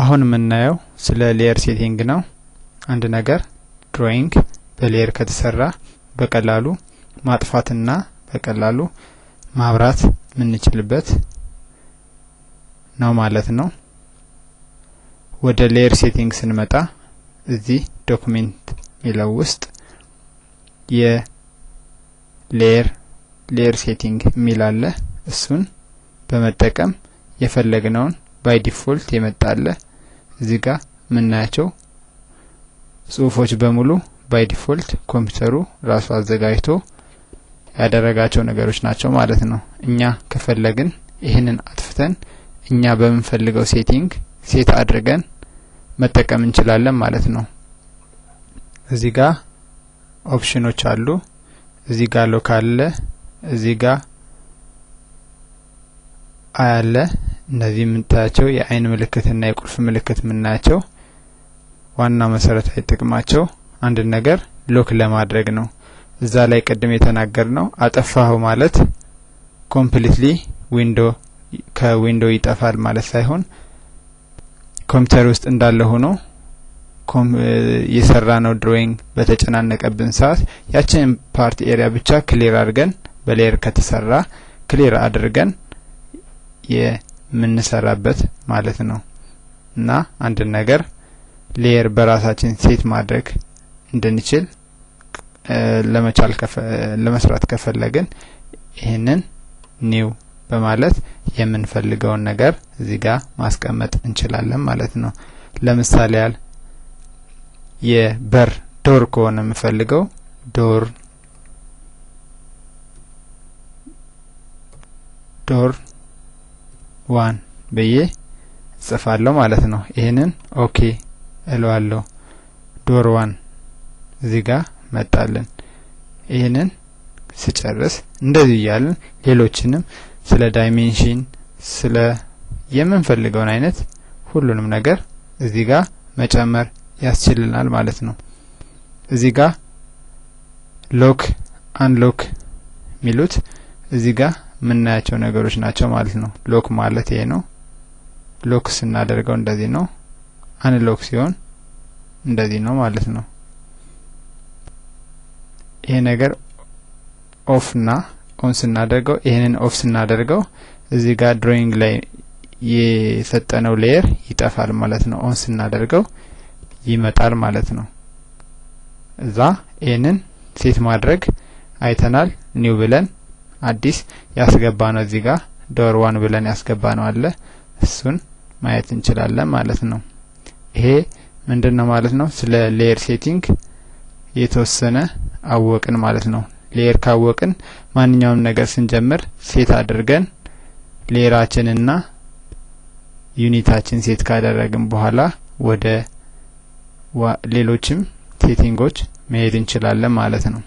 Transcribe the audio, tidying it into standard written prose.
አሁን የምናየው ስለ ሌየር ሴቲንግ ነው። አንድ ነገር ድሮይንግ በሌየር ከተሰራ በቀላሉ ማጥፋትና በቀላሉ ማብራት ምንችልበት ነው ማለት ነው። ወደ ሌየር ሴቲንግ ስንመጣ እዚህ ዶክመንት ሚለው ውስጥ የሌየር ሴቲንግ ሚል አለ። እሱን በመጠቀም የፈለግነውን ባይ ዲፎልት የመጣለ እዚህ ጋር ምናያቸው ጽሁፎች በሙሉ ባይ ዲፎልት ኮምፒውተሩ ራሱ አዘጋጅቶ ያደረጋቸው ነገሮች ናቸው ማለት ነው። እኛ ከፈለግን ይሄንን አጥፍተን እኛ በመንፈልገው ሴቲንግ ሴት አድርገን መጠቀም እንችላለን ማለት ነው። እዚህ ጋር ኦፕሽኖች አሉ። እዚህ ጋር ሎካል እዚህ ጋር አያለ እነዚህ ምንታቸው የአይን ምልክትና የቁልፍ ምልክት ምናያቸው ዋና መሰረታዊ ጥቅማቸው አንድ ነገር ሎክ ለማድረግ ነው። እዛ ላይ ቀደም የተናገርነው አጠፋው ማለት ኮምፕሊትሊ ከዊንዶ ይጠፋል ማለት ሳይሆን ኮምፒውተር ውስጥ እንዳለ ሆኖ የሰራነው ድሮይንግ በተጨናነቀብን ሰዓት ያችን ፓርት ኤሪያ ብቻ ክሊር አድርገን በሌየር ከተሰራ ክሊር አድርገን የምንሰራበት ማለት ነው። እና አንድ ነገር ሌየር በራሳችን ሴት ማድረግ እንድንችል ለመስራት ከፈለግን ይሄንን ኒው በማለት የምንፈልገውን ነገር እዚህ ጋር ማስቀመጥ እንችላለን ማለት ነው። ለምሳሌ ያህል የበር ዶር ከሆነ የምፈልገው ዶር 1 በየ ጽፋለሁ ማለት ነው። ይሄንን ኦኬ እለዋለሁ። ዶር 1 እዚህ ጋር መጣልን። ይሄንን ስጨርስ እንደዚህ ያለን ሌሎችንም ስለ ዳይሜንሽን ስለ የምንፈልገውን አይነት ሁሉንም ነገር እዚህ ጋር መጨመር ያስችልናል ማለት ነው። እዚህ ጋር ሎክ አንሎክ ሚሉት እዚህ ጋር ምናያቸው ነገሮች ናቸው ማለት ነው። ሎክ ማለት ይሄ ነው። ሎክ ስናደርገው እንደዚህ ነው። አንሎክ ሲሆን እንደዚህ ነው ማለት ነው። ይሄ ነገር ኦፍ እና ኦን ስናደርገው ይሄንን ኦፍ ስናደርገው እዚህ ጋር ድሮይንግ ላይ የሰጠነው ሌየር ይጠፋል ማለት ነው። ኦን ስናደርገው ይመጣል ማለት ነው። እዛ ይሄንን ሴት ማድረግ አይተናል። ኒው ብለን አዲስ ያስገባነው እዚህ ጋር ዶር 1 ብለን ያስገባነው አለ። እሱን ማየት እንችላለን ማለት ነው። ይሄ ምንድነው ማለት ነው? ስለ ሌየር ሴቲንግ የተወሰነ አወቅን ማለት ነው። ሌየር ካወቅን ማንኛውም ነገር ስንጀምር ሴት አድርገን ሌየራችንና ዩኒታችን ሴት ካደረግን በኋላ ወደ ሌሎችም ሴቲንጎች መሄድ እንችላለን ማለት ነው።